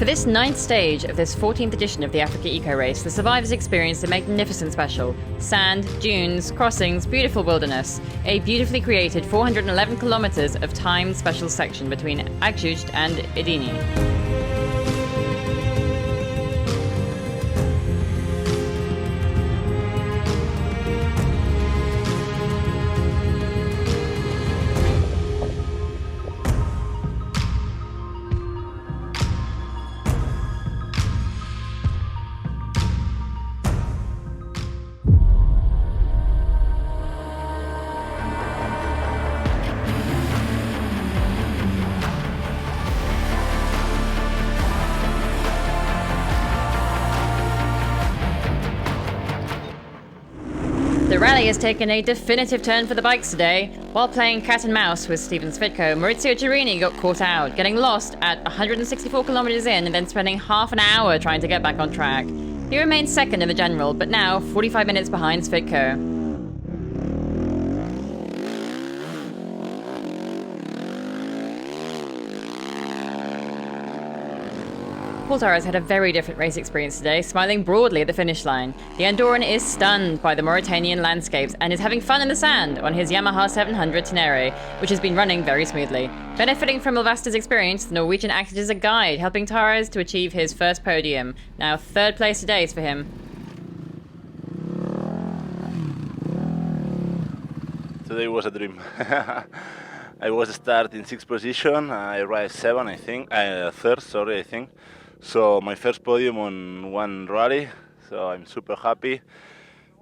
For this 9th stage of this 14th edition of the Africa Eco Race, the survivors experienced a magnificent special. Sand, dunes, crossings, beautiful wilderness. A beautifully created 411 kilometers of timed special section between Agjucht and Edini. The rally has taken a definitive turn for the bikes today. While playing cat and mouse with Steven Svitko, Maurizio Girini got caught out, getting lost at 164 kilometers in and then spending half an hour trying to get back on track. He remained second in the general, but now 45 minutes behind Svitko. Paul Torres had a very different race experience today, smiling broadly at the finish line. The Andorran is stunned by the Mauritanian landscapes and is having fun in the sand on his Yamaha 700 Tenere, which has been running very smoothly. Benefiting from Ilvasta's experience, the Norwegian acted as a guide, helping Torres to achieve his first podium. Now 3rd place today is for him. Today was a dream. I was start in 6th position, I arrived 7, I think, 3rd, sorry, I think. So my first podium on one rally, so I'm super happy.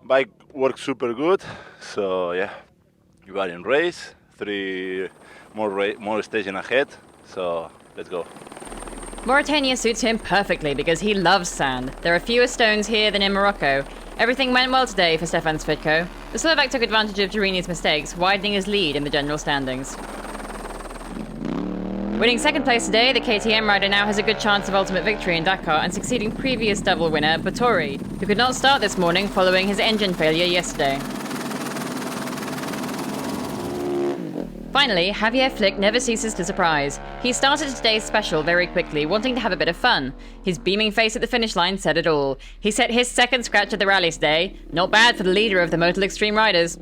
Bike works super good, so yeah, you are in race, 3 more stations ahead, so let's go. Mauritania suits him perfectly because he loves sand. There are fewer stones here than in Morocco. Everything went well today for Stefan Svitko. The Slovak took advantage of Girini's mistakes, widening his lead in the general standings. Winning 2nd place today, the KTM rider now has a good chance of ultimate victory in Dakar and succeeding previous double winner Bottori, who could not start this morning following his engine failure yesterday. Finally, Javier Flick never ceases to surprise. He started today's special very quickly, wanting to have a bit of fun. His beaming face at the finish line said it all. He set his 2nd scratch at the rally today. Not bad for the leader of the Motul Extreme riders.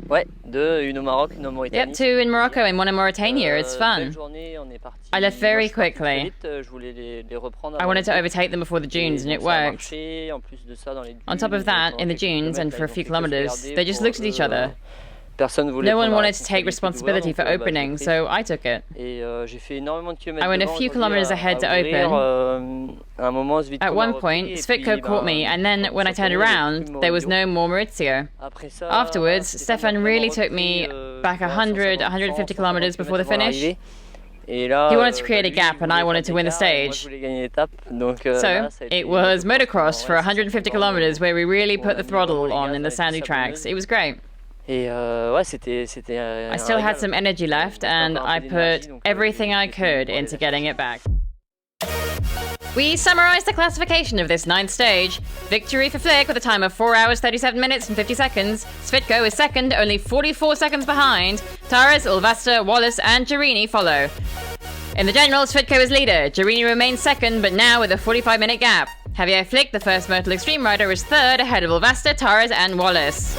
Ouais, une au Maroc, une en Mauritanie. Yep, 2 in Morocco and 1 in Mauritania. It's fun. I left very quickly. I wanted to overtake them before the dunes, and it worked. On top of that, in the dunes, and for a few kilometers, they just looked at each other. No one wanted to take responsibility for opening, so I took it. I went a few kilometers ahead to open. At one point, Svitko caught me, and then when I turned around, there was no more Maurizio. Afterwards, Stefan really took me back 150 kilometers before the finish. He wanted to create a gap, and I wanted to win the stage. So, it was motocross for 150 kilometers where we really put the throttle on in the sandy tracks. It was great. I still had some energy left, and I put everything I could into getting it back. We summarise the classification of this 9th stage. Victory for Flick with a time of 4 hours, 37 minutes and 50 seconds. Svitko is second, only 44 seconds behind. Torres, Ilvasta, Wallace and Girini follow. In the general, Svitko is leader. Girini remains second, but now with a 45-minute gap. Javier Flick, the first Motul Extreme rider, is third, ahead of Ilvasta, Torres and Wallace.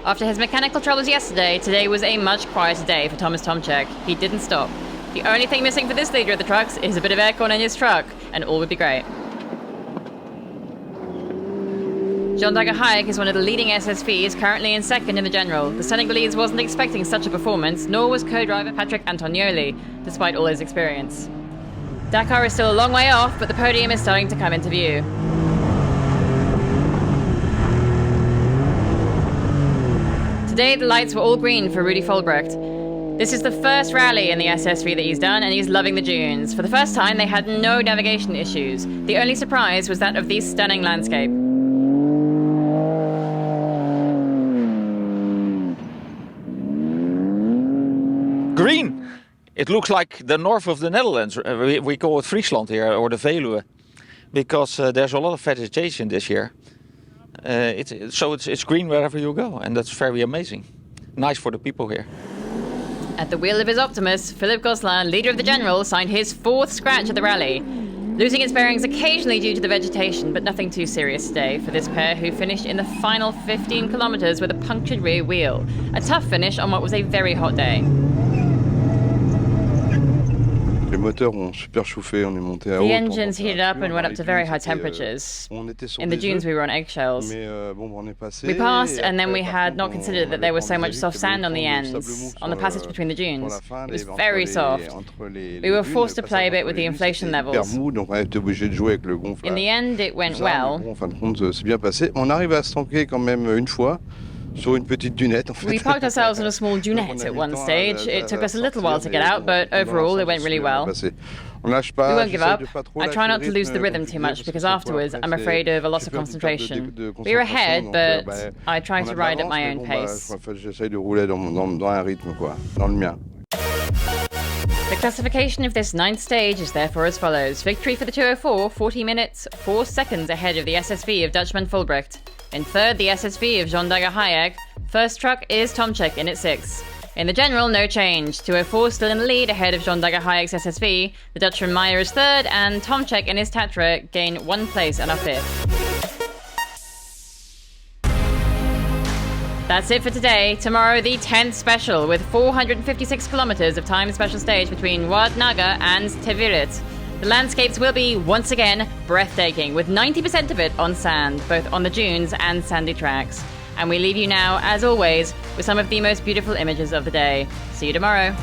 After his mechanical troubles yesterday, today was a much quieter day for Thomas Tomczyk. He didn't stop. The only thing missing for this leader of the trucks is a bit of aircon in his truck, and all would be great. Jean Dagger is one of the leading SSVs, currently in second in the general. The Senegalese wasn't expecting such a performance, nor was co-driver Patrick Antonioli, despite all his experience. Dakar is still a long way off, but the podium is starting to come into view. Today, the lights were all green for Rudy Folbrecht. This is the first rally in the SSV that he's done, and he's loving the dunes. For the first time, they had no navigation issues. The only surprise was that of the stunning landscape. Green! It looks like the north of the Netherlands. We call it Friesland here, or the Veluwe, because there's a lot of vegetation this year. It's green wherever you go, and that's very amazing. Nice for the people here. At the wheel of his Optimus, Philippe Gosselin, leader of the General, signed his 4th scratch at the rally. Losing its bearings occasionally due to the vegetation, but nothing too serious today for this pair who finished in the final 15 kilometers with a punctured rear wheel. A tough finish on what was a very hot day. The engines heated up and went up to very high temperatures. In the dunes we were on eggshells. We passed, and then we had not considered that there was so much soft sand on the ends, on the passage between the dunes. It was very soft. We were forced to play a bit with the inflation levels. In the end, it went well. We parked ourselves on a small dunette at one stage. It took us a little while to get out, but overall it went really well. We won't give up. I try not to lose the rhythm too much because afterwards I'm afraid of a loss of concentration. We were ahead, but I try to ride at my own pace. The classification of this 9th stage is therefore as follows. Victory for the 204, 40 minutes, 4 seconds ahead of the SSV of Dutchman Fulbrecht. In 3rd, the SSV of Jean Dager-Hayek. First truck is Tomczyk in at 6th. In the general, no change. 204 still in the lead ahead of Jean Dager-Hayek's SSV. The Dutchman Meyer is 3rd, and Tomczyk and his Tatra gain 1 place and are 5th. That's it for today. Tomorrow, the 10th special with 456 kilometers of time special stage between Ouad Naga and Tevirit. The landscapes will be, once again, breathtaking, with 90% of it on sand, both on the dunes and sandy tracks. And we leave you now, as always, with some of the most beautiful images of the day. See you tomorrow.